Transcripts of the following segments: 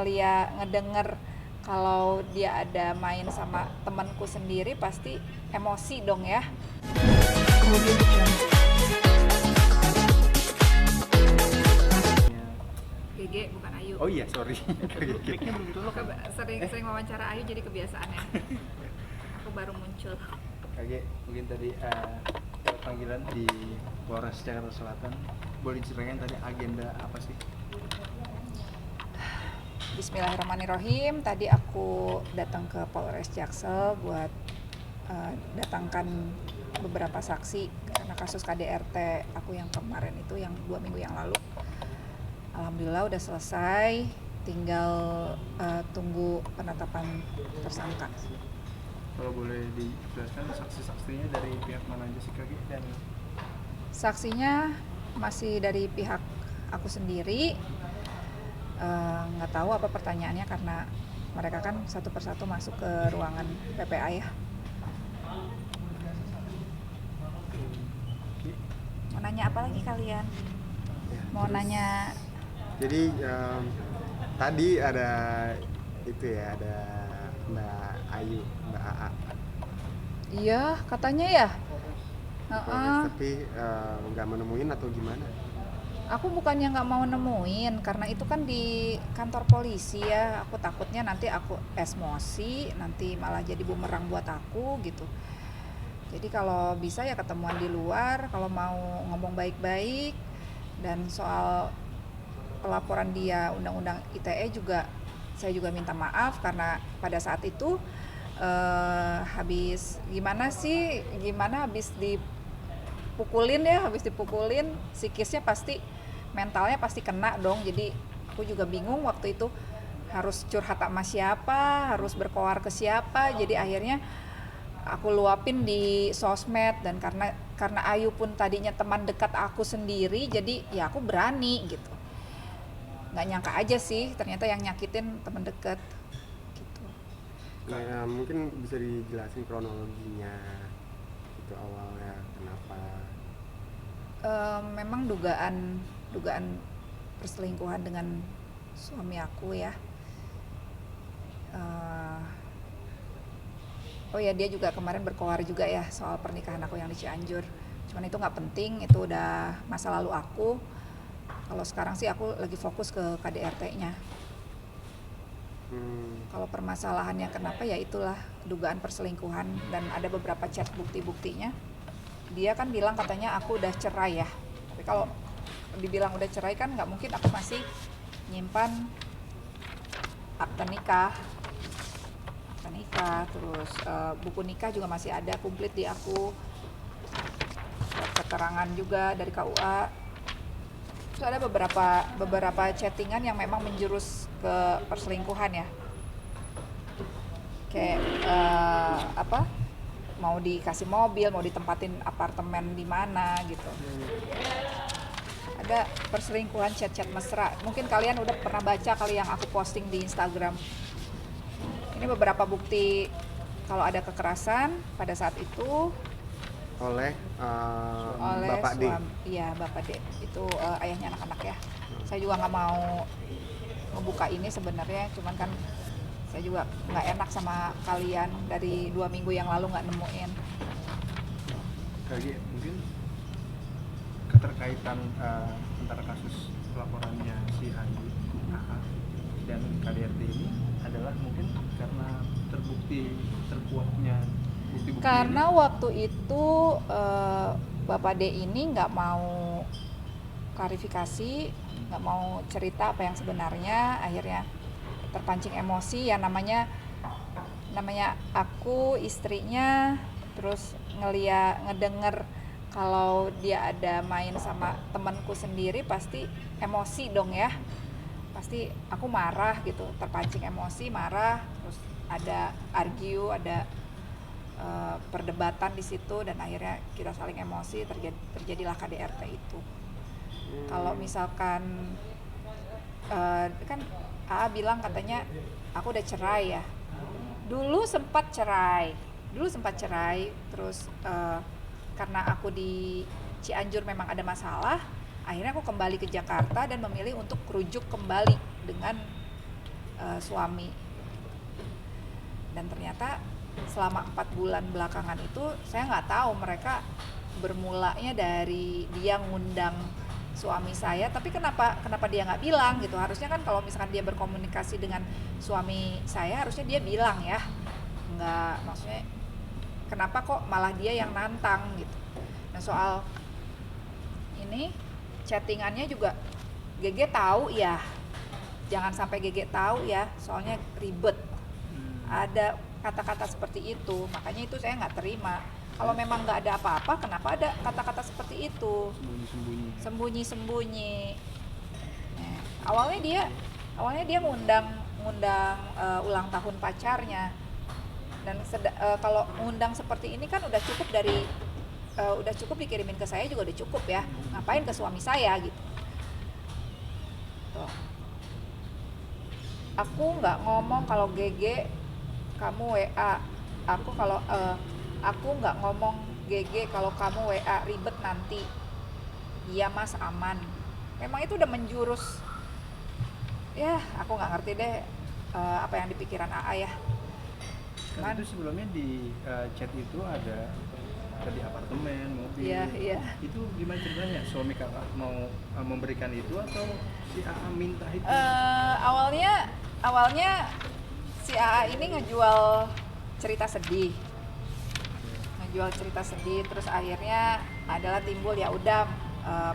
ngedenger kalau dia ada main sama temanku sendiri pasti emosi dong ya. GG bukan Ayu. Oh iya, sorry. Sering wawancara Ayu jadi kebiasaannya. Aku baru muncul. Kage, mungkin tadi panggilan di Polres Jakarta Selatan. Boleh diceritakan tadi agenda apa sih? Bismillahirrahmanirrahim. Tadi aku datang ke Polres Jaksel buat datangkan beberapa saksi karena kasus KDRT aku yang kemarin itu yang 2 minggu yang lalu. Alhamdulillah udah selesai, tinggal tunggu penetapan tersangka. Kalau boleh dijelaskan saksi-saksinya dari pihak mana aja sih Kage? Dan Saksinya masih dari pihak aku sendiri. Nggak tahu apa pertanyaannya karena mereka kan satu persatu masuk ke ruangan PPA ya. Mau nanya apa lagi kalian? Mau nanya? Jadi tadi ada itu ya, ada Mbak Ayu, Mbak AA. Iya, katanya ya. Tapi nggak menemuin atau gimana? Aku bukannya nggak mau nemuin, karena itu kan di kantor polisi ya. Aku takutnya nanti aku emosi, nanti malah jadi bumerang buat aku gitu. Jadi kalau bisa ya ketemuan di luar, kalau mau ngomong baik-baik. Dan soal pelaporan dia undang-undang ITE juga, saya juga minta maaf karena pada saat itu habis dipukulin, psikisnya pasti, mentalnya pasti kena dong. Jadi aku juga bingung waktu itu harus curhat sama siapa, harus berkoar ke siapa. Jadi akhirnya aku luapin di sosmed, dan karena Ayu pun tadinya teman dekat aku sendiri, jadi ya aku berani gitu. Nggak nyangka aja sih ternyata yang nyakitin teman dekat gitu. Nah, mungkin bisa dijelasin kronologinya itu awalnya kenapa? Memang dugaan perselingkuhan dengan suami aku ya. Oh ya, dia juga kemarin berkoar juga ya soal pernikahan aku yang di Cianjur. Cuman itu nggak penting, itu udah masa lalu aku. Kalau sekarang sih aku lagi fokus ke KDRT-nya. Kalau permasalahannya kenapa ya itulah dugaan perselingkuhan, dan ada beberapa chat bukti-buktinya. Dia kan bilang katanya aku udah cerai ya. Tapi kalau dibilang udah cerai kan nggak mungkin aku masih nyimpan akte nikah, terus buku nikah juga masih ada komplit di aku, keterangan juga dari KUA. Terus ada beberapa chattingan yang memang menjurus ke perselingkuhan ya, kayak mau dikasih mobil, mau ditempatin apartemen di mana gitu. Ada perselingkuhan chat-chat mesra. Mungkin kalian udah pernah baca kali yang aku posting di Instagram. Ini beberapa bukti kalau ada kekerasan pada saat itu Oleh Bapak D. Iya, Bapak D. Itu ayahnya anak-anak ya. Saya juga nggak mau ngebuka ini sebenarnya, cuman kan saya juga nggak enak sama kalian dari 2 minggu yang lalu nggak nemuin. Kage, mungkin keterkaitan antara kasus pelaporannya si Ayu AA dan KDRT ini adalah mungkin karena terkuaknya bukti-bukti. Karena ini. waktu itu Bapak D ini nggak mau klarifikasi, nggak mau cerita apa yang sebenarnya. Akhirnya terpancing emosi ya, namanya aku istrinya, terus ngedenger kalau dia ada main sama temanku sendiri pasti emosi dong ya. Pasti aku marah gitu, terpancing emosi, marah, terus ada argue, ada perdebatan di situ, dan akhirnya kita saling emosi, terjadilah KDRT itu. Kalau misalkan kan AA bilang katanya aku udah cerai ya. Dulu sempat cerai, terus karena aku di Cianjur memang ada masalah, akhirnya aku kembali ke Jakarta dan memilih untuk rujuk kembali dengan suami. Dan ternyata selama 4 bulan belakangan itu saya nggak tahu mereka bermulanya dari dia ngundang suami saya, tapi kenapa dia nggak bilang gitu. Harusnya kan kalau misalkan dia berkomunikasi dengan suami saya harusnya dia bilang ya, nggak, maksudnya kenapa kok malah dia yang nantang gitu. Nah soal ini chattingannya juga GG tahu ya, jangan sampai GG tahu ya, soalnya ribet. Ada kata-kata seperti itu, makanya itu saya nggak terima. Kalau memang nggak ada apa-apa, kenapa ada kata-kata seperti itu? Sembunyi-sembunyi. Nah, awalnya dia ngundang ulang tahun pacarnya, dan kalau ngundang seperti ini kan udah cukup dikirimin ke saya juga udah cukup ya. Ngapain ke suami saya gitu? Tuh. Aku nggak ngomong kalau GG kamu WA. Aku nggak ngomong GG kalau kamu WA ribet nanti. Iya mas, aman. Memang itu udah menjurus. Ya, aku nggak ngerti deh apa yang di pikiran AA ya. Kan itu sebelumnya di chat itu ada di apartemen, mobil. Iya. Itu gimana ceritanya? Suami kakak mau memberikan itu atau si AA minta itu? Awalnya si AA ini ngejual cerita sedih, terus akhirnya adalah timbul ya udah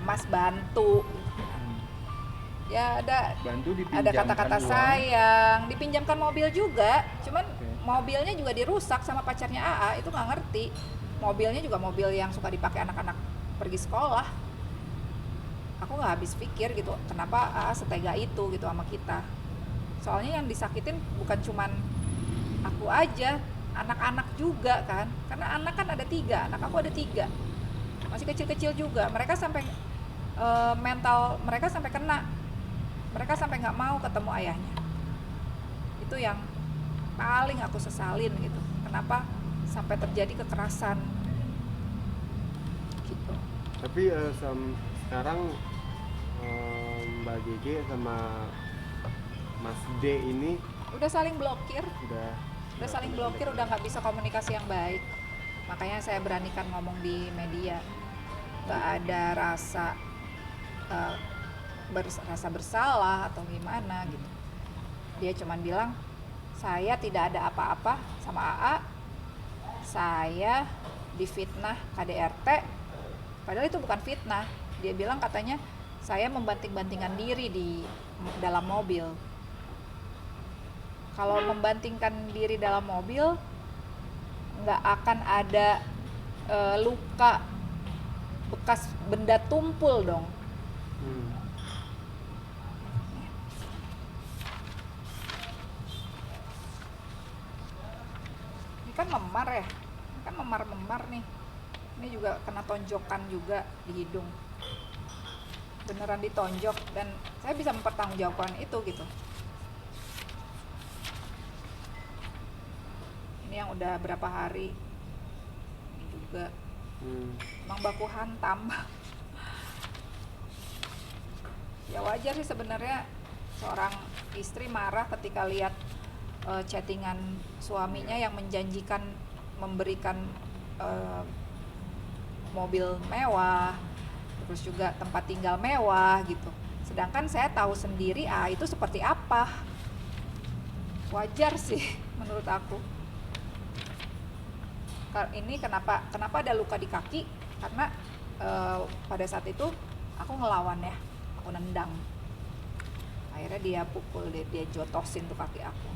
mas bantu. Ya ada kata-kata sayang, dipinjamkan mobil juga, cuman mobilnya juga dirusak sama pacarnya AA, itu nggak ngerti. Mobilnya juga mobil yang suka dipakai anak-anak pergi sekolah. Aku nggak habis pikir gitu, kenapa AA setega itu gitu sama kita. Soalnya yang disakitin bukan cuman aku aja, anak-anak juga kan, karena anak kan ada 3, anak aku ada 3, masih kecil-kecil juga. Mereka sampai mental mereka sampai kena, mereka sampai nggak mau ketemu ayahnya. Itu yang paling aku sesalin gitu, kenapa sampai terjadi kekerasan gitu. Tapi sekarang Mbak GG sama Mas D ini udah saling blokir, udah saling blokir, udah nggak bisa komunikasi yang baik. Makanya saya beranikan ngomong di media, nggak ada rasa bersalah atau gimana gitu. Dia cuman bilang saya tidak ada apa-apa sama AA, saya difitnah KDRT, padahal itu bukan fitnah. Dia bilang katanya saya membanting-bantingkan diri di dalam mobil. Kalau membantingkan diri dalam mobil, nggak akan ada luka bekas benda tumpul dong. Ini kan memar ya, ini kan memar nih. Ini juga kena tonjokan juga di hidung. Beneran ditonjok, dan saya bisa mempertanggungjawabkan itu gitu. Ini yang udah berapa hari ini juga emang baku hantam. Ya wajar sih sebenarnya seorang istri marah ketika lihat chattingan suaminya yang menjanjikan memberikan mobil mewah, terus juga tempat tinggal mewah gitu. Sedangkan saya tahu sendiri itu seperti apa. Wajar sih menurut aku. Ini kenapa ada luka di kaki, karena pada saat itu aku ngelawan ya, aku nendang, akhirnya dia pukul, dia jotosin tuh kaki aku.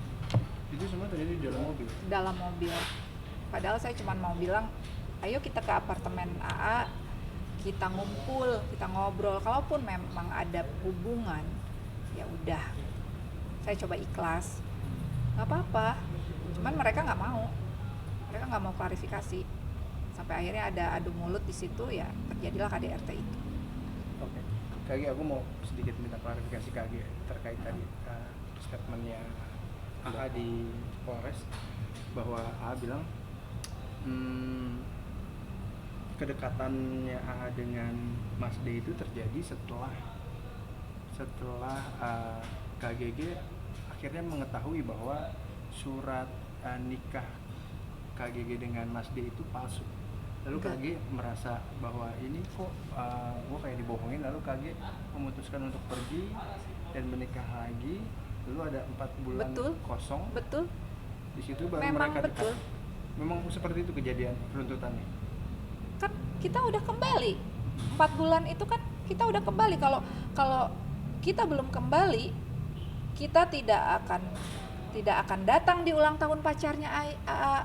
Itu semua terjadi di dalam mobil? Padahal saya cuma mau bilang ayo kita ke apartemen AA, kita ngumpul, kita ngobrol, kalaupun memang ada hubungan ya udah, saya coba ikhlas, nggak apa-apa. Cuman mereka nggak mau klarifikasi, sampai akhirnya ada adu mulut di situ, ya terjadilah KDRT itu. Oke. Kagi, aku mau sedikit minta klarifikasi Kagi terkait tadi statementnya AA di Polres, bahwa AA bilang kedekatannya AA dengan Mas D itu terjadi setelah KGG akhirnya mengetahui bahwa surat nikah KGG dengan Mas D itu palsu. Lalu Enggak. KG merasa bahwa ini kok gue kayak dibohongin, lalu KG memutuskan untuk pergi dan menikah lagi. Lalu ada 4 bulan Betul. kosong. Betul. Di situ baru Memang mereka betul. dekat. Memang seperti itu kejadian runtutannya. Kan kita udah kembali 4 bulan itu kan kita udah kembali. Kalau kita belum kembali, kita tidak akan datang di ulang tahun pacarnya AA,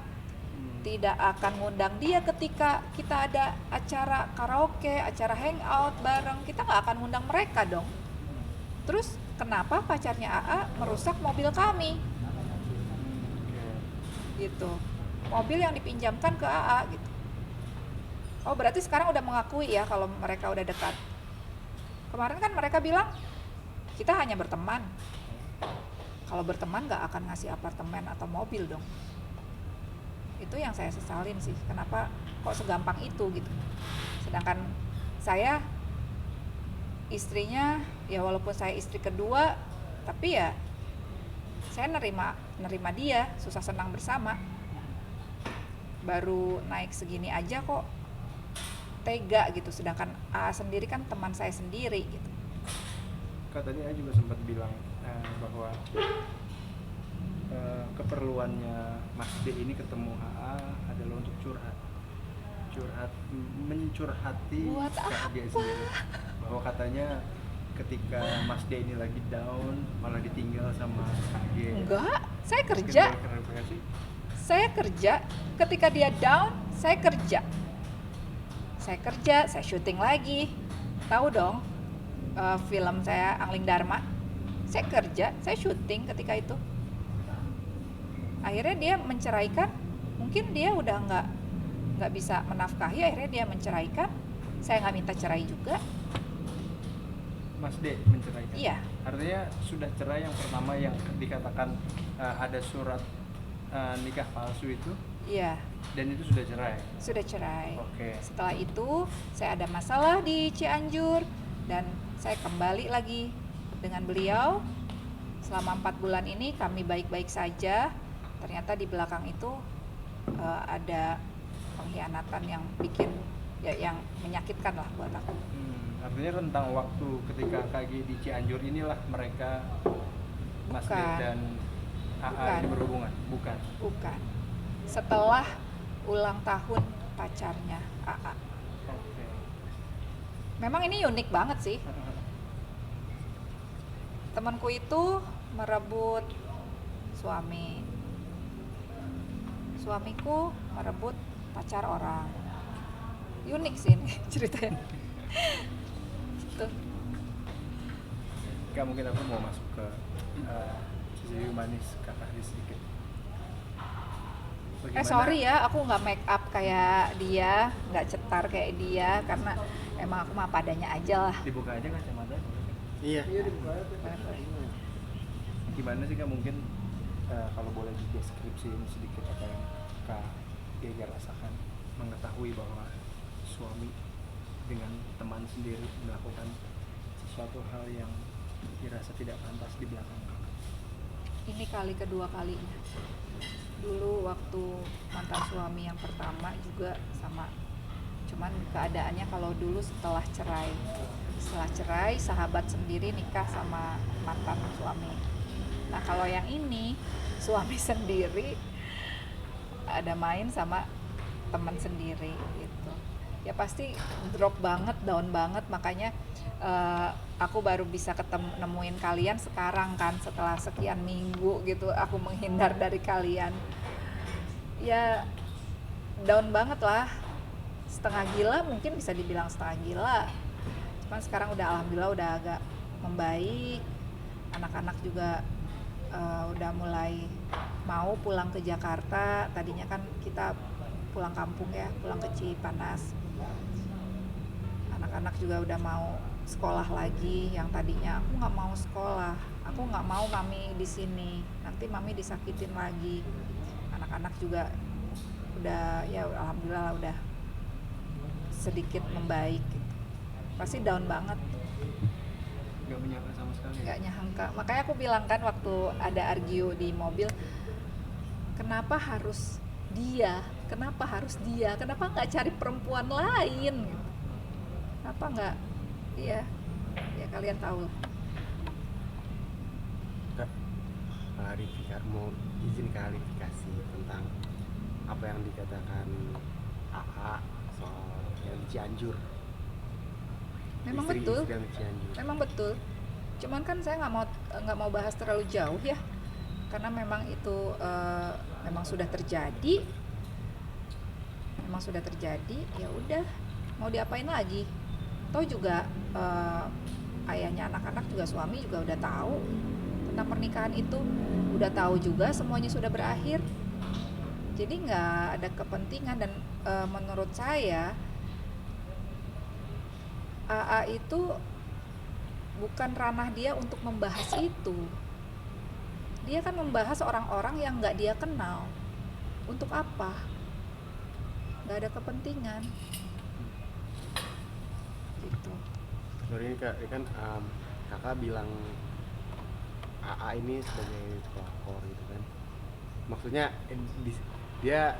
tidak akan ngundang dia ketika kita ada acara karaoke, acara hangout bareng. Kita nggak akan ngundang mereka dong. Terus kenapa pacarnya AA merusak mobil kami gitu, mobil yang dipinjamkan ke AA gitu. Oh berarti sekarang udah mengakui ya kalau mereka udah dekat. Kemarin kan mereka bilang kita hanya berteman. Kalau berteman nggak akan ngasih apartemen atau mobil dong. Itu yang saya sesalin sih, kenapa kok segampang itu gitu. Sedangkan saya istrinya, ya walaupun saya istri kedua, tapi ya saya nerima dia, susah senang bersama. Baru naik segini aja kok tega gitu, sedangkan A sendiri kan teman saya sendiri gitu. Kak tadi saya juga sempat bilang bahwa keperluannya Mas D ini ketemu AA adalah untuk mencurhati Buat dia sendiri, bahwa katanya ketika Mas D ini lagi down malah ditinggal sama KG. Enggak, saya Mungkin kerja. boleh klarifikasi? Saya kerja, ketika dia down, saya kerja. Saya syuting lagi. Tahu dong film saya Angling Dharma. Saya kerja, saya syuting ketika itu. Akhirnya dia menceraikan, mungkin dia udah nggak bisa menafkahi, akhirnya dia menceraikan. Saya nggak minta cerai juga. Mas D menceraikan? Iya. Artinya sudah cerai yang pertama yang dikatakan ada surat nikah palsu itu? Iya. Dan itu sudah cerai? Sudah cerai. Oke. Setelah itu saya ada masalah di Cianjur dan saya kembali lagi dengan beliau. Selama 4 bulan ini kami baik-baik saja. Ternyata di belakang itu ada pengkhianatan yang bikin yang menyakitkan lah buat aku. Artinya rentang waktu ketika KG di Cianjur inilah mereka Mas D Bukan. dan AA Bukan. ini berhubungan? Bukan. Bukan. Setelah ulang tahun pacarnya AA. Oke. Memang ini unik banget sih. Temanku itu merebut suami. Suamiku merebut pacar orang. Unik sih ini ceritanya. Tuh. Gak mungkin aku mau masuk ke sisi manis kakak sedikit. Sorry ya, aku nggak make up kayak dia, nggak cetar kayak dia, karena emang aku mah padanya aja lah. Dibuka aja kacamata. Iya. Dibuka aja. Gimana sih Kak, mungkin kalau boleh dideskripsiin sedikit apa yang Kak Gega rasakan mengetahui bahwa suami dengan teman sendiri melakukan sesuatu hal yang dirasa tidak pantas di belakang Kakak? Ini kali kedua kalinya. Dulu waktu mantan suami yang pertama juga sama, cuman keadaannya kalau dulu setelah cerai sahabat sendiri nikah sama mantan suami. Nah kalau yang ini suami sendiri ada main sama teman sendiri gitu, ya pasti drop banget, down banget. Makanya aku baru bisa nemuin kalian sekarang kan, setelah sekian minggu gitu aku menghindar dari kalian. Ya down banget lah, setengah gila, mungkin bisa dibilang setengah gila. Cuman sekarang udah alhamdulillah udah agak membaik. Anak-anak juga udah mulai mau pulang ke Jakarta. Tadinya kan kita pulang kampung ya, pulang ke Cipanas. Anak-anak juga udah mau sekolah lagi, yang tadinya aku nggak mau sekolah, aku nggak mau mami di sini, nanti mami disakitin lagi. Anak-anak juga udah, ya alhamdulillah udah sedikit membaik gitu. Pasti down banget. nggak menyangka sama sekali. nggak nyangka. Makanya aku bilang kan waktu ada argio di mobil, kenapa harus dia, kenapa nggak cari perempuan lain gitu. Kenapa nggak, iya ya kalian tahu lah. Kak, mau izin klarifikasi tentang apa yang dikatakan AA soal yang di Cianjur. Memang Istri betul, yang di Cianjur. memang betul. Cuman kan saya nggak mau bahas terlalu jauh ya, karena memang itu memang sudah terjadi, ya udah, mau diapain lagi. Tahu juga ayahnya anak-anak juga, suami juga udah tahu tentang pernikahan itu, udah tahu juga semuanya sudah berakhir. Jadi nggak ada kepentingan, dan menurut saya AA itu bukan ranah dia untuk membahas itu. Dia kan membahas orang-orang yang nggak dia kenal. Untuk apa? Nggak ada kepentingan. Gitu. Sorry ini Kak, ini kan kakak bilang AA ini sebagai pelakor gitu kan. Maksudnya dia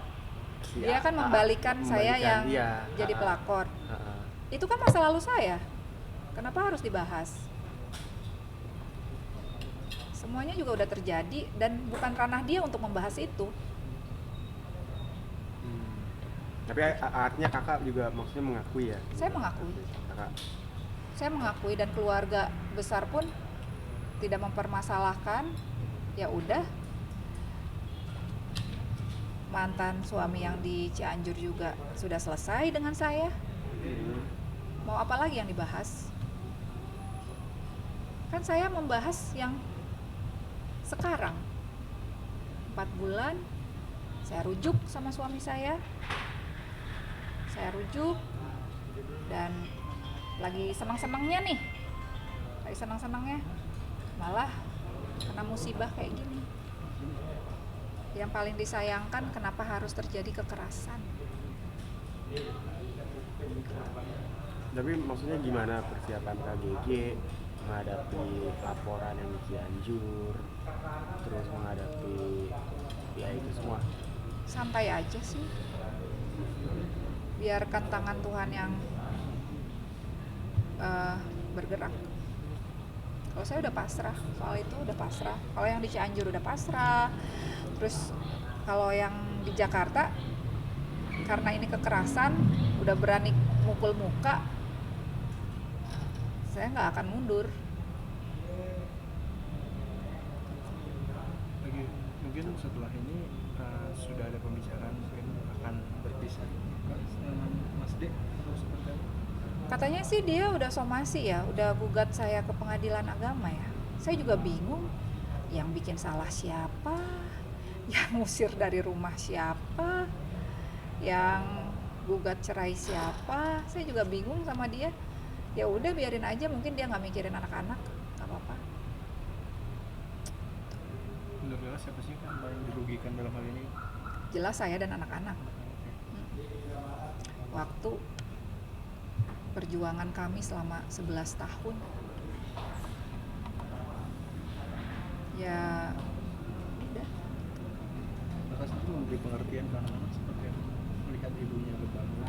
Dia kan membalikan saya yang jadi AA. pelakor. AA. Itu kan masa lalu saya. Kenapa harus dibahas? Semuanya juga udah terjadi dan bukan ranah dia untuk membahas itu. Tapi artinya kakak juga maksudnya mengakui ya? Saya mengakui. Kakak. Saya mengakui, dan keluarga besar pun tidak mempermasalahkan. Ya udah. Mantan suami yang di Cianjur juga sudah selesai dengan saya. Mau apa lagi yang dibahas? Kan saya membahas yang sekarang. 4 bulan saya rujuk sama suami saya rujuk, dan lagi senang-senangnya nih, malah kena musibah kayak gini. Yang paling disayangkan, kenapa harus terjadi kekerasan? Tapi maksudnya gimana persiapan KGG menghadapi laporan yang di Cianjur, terus menghadapi ya itu semua? Santai aja sih, biarkan tangan Tuhan yang bergerak. Kalau saya udah pasrah, soal itu udah pasrah. Kalau yang di Cianjur udah pasrah. Terus kalau yang di Jakarta, karena ini kekerasan, udah berani mukul muka, saya nggak akan mundur. Lagi mungkin setelah ini sudah ada pembicaraan mungkin akan berpisah dengan Mas D atau seperti apa? Katanya sih dia udah somasi ya, udah gugat saya ke pengadilan agama ya. Saya juga bingung, yang bikin salah siapa, yang ngusir dari rumah siapa, yang gugat cerai siapa. Saya juga bingung sama dia. Ya udah, biarin aja, mungkin dia nggak mikirin anak-anak, nggak apa-apa. Menurut siapa sih kan paling dirugikan dalam hal ini? Jelas saya dan anak-anak. Waktu perjuangan kami selama 11 tahun, ya udah. Kakak sendiri memberi pengertian ke anak-anak seperti apa? Melihat ibunya berbangun.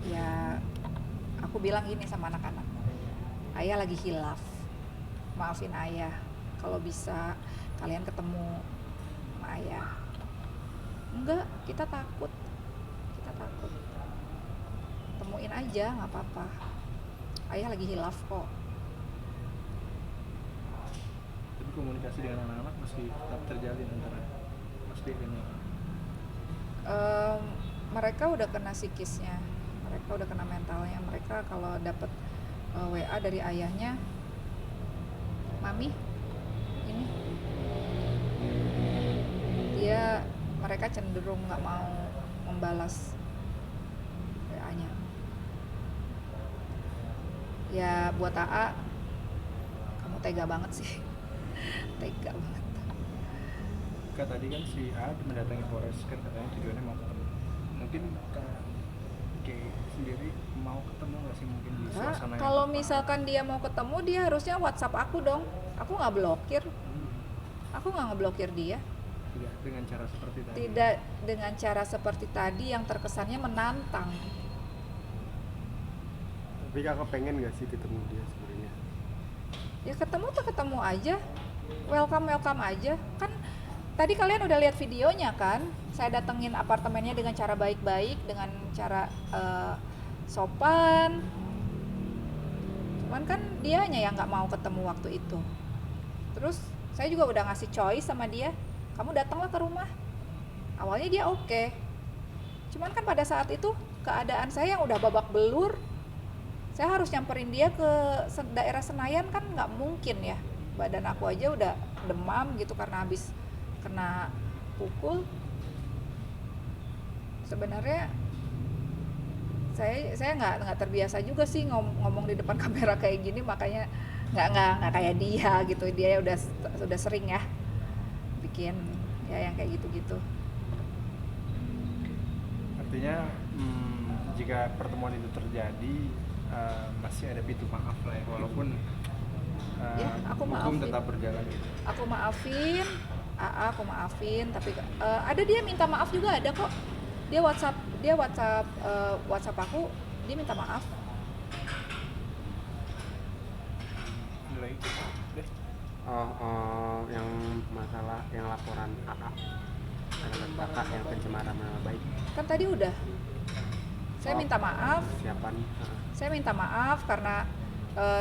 Ya aku bilang gini sama anak-anak, ayah lagi hilaf, maafin ayah, kalau bisa kalian ketemu sama ayah. Enggak, kita takut, temuin aja, nggak apa-apa, ayah lagi hilaf kok. Tapi komunikasi dengan anak-anak masih tetap terjalin antara Mas D dan Mereka udah kena psikisnya, mereka udah kena mentalnya. Mereka kalau dapet WA dari ayahnya, mami ini, mereka cenderung nggak mau membalas WA-nya. Ya buat AA, kamu tega banget sih. Tega banget. Kak, tadi kan si A mendatangi Polres kan katanya tujuannya mau ketemu. Mungkin Kak, kayak si sendiri mau ketemu nggak sih mungkin di Nah, suasana yang kalau tepat? misalkan dia mau ketemu, dia harusnya WhatsApp aku dong. Aku nggak blokir. Aku nggak ngeblokir dia. Tidak dengan cara seperti tadi. Tidak dengan cara seperti tadi yang terkesannya menantang. Tapi kakak pengen nggak sih ketemu dia sebenarnya? Ya ketemu tuh ketemu aja. Welcome aja. Kan tadi kalian udah lihat videonya kan? Saya datengin apartemennya dengan cara baik-baik, dengan cara sopan. Cuman kan dianya yang nggak mau ketemu waktu itu. Terus saya juga udah ngasih choice sama dia, kamu datanglah ke rumah. Awalnya dia oke. Cuman kan pada saat itu keadaan saya yang udah babak belur, saya harus nyamperin dia ke daerah Senayan kan nggak mungkin ya. Badan aku aja udah demam gitu karena habis kena pukul. Sebenarnya saya nggak terbiasa juga sih ngomong di depan kamera kayak gini, makanya nggak kayak dia gitu. Dia udah sering ya bikin ya yang kayak gitu. Artinya jika pertemuan itu terjadi masih ada pintu maaf lah ya, walaupun Ya, aku hukum maafin. tetap berjalan gitu. Aku maafin, aku maafin, tapi ada dia minta maaf juga ada kok. Dia WhatsApp aku, dia minta maaf. Mulai deh. Yang masalah yang laporan kakak terhadap kakak yang pencemaran nama baik. Kan tadi udah. Saya minta maaf. Siapan. Saya minta maaf karena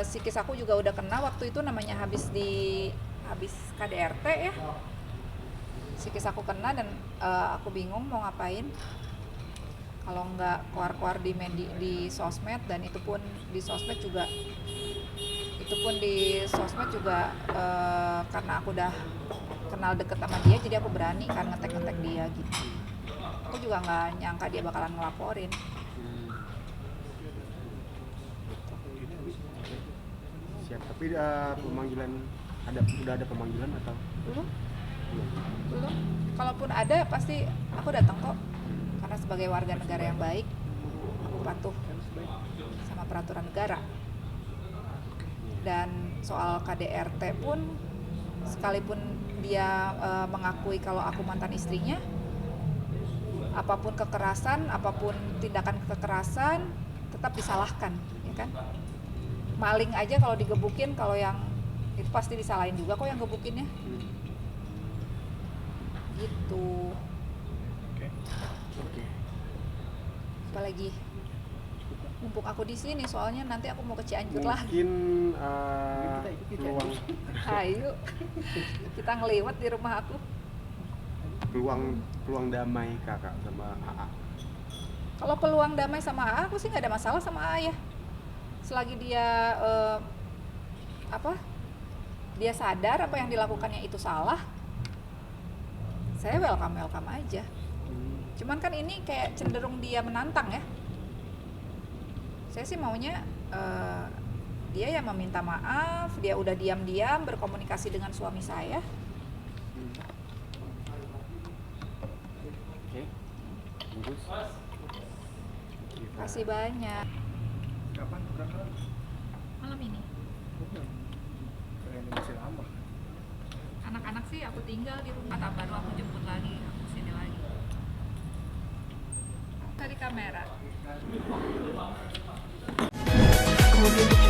psikis aku juga udah kena waktu itu, namanya habis KDRT ya. Psikis aku kena dan aku bingung mau ngapain. Kalau nggak keluar di sosmed, dan itu pun di sosmed juga karena aku udah kenal deket sama dia, jadi aku berani kan ngetek dia gitu. Aku juga nggak nyangka dia bakalan ngelaporin. Siap. Tapi pemanggilan udah ada pemanggilan atau Belum. belum? Kalaupun ada pasti aku datang kok, karena sebagai warga negara yang baik aku patuh sama peraturan negara. Dan soal KDRT pun, sekalipun dia mengakui kalau aku mantan istrinya, apapun kekerasan, apapun tindakan kekerasan tetap disalahkan, ya kan? Maling aja kalau digebukin, kalau yang itu pasti disalahin juga kok yang gebukinnya. Gitu. Oke. Apalagi mumpung aku di sini, soalnya nanti aku mau ke Cianjur lagi. Mungkin Ayo kita ngeliwat di rumah aku. peluang damai kakak sama AA. Kalau peluang damai sama AA, aku sih nggak ada masalah sama AA ya. Selagi dia dia sadar apa yang dilakukannya itu salah, saya welcome aja. Cuman kan ini kayak cenderung dia menantang ya. Saya sih maunya dia yang meminta maaf, dia udah diam-diam berkomunikasi dengan suami saya. Oke. Bagus. Kasih banyak. Kapan berangkat? Malam ini. Kalian masih lama. Anak-anak sih aku tinggal di rumah, tak baru aku jemput lagi, aku sini lagi. Dari kamera. Kemudian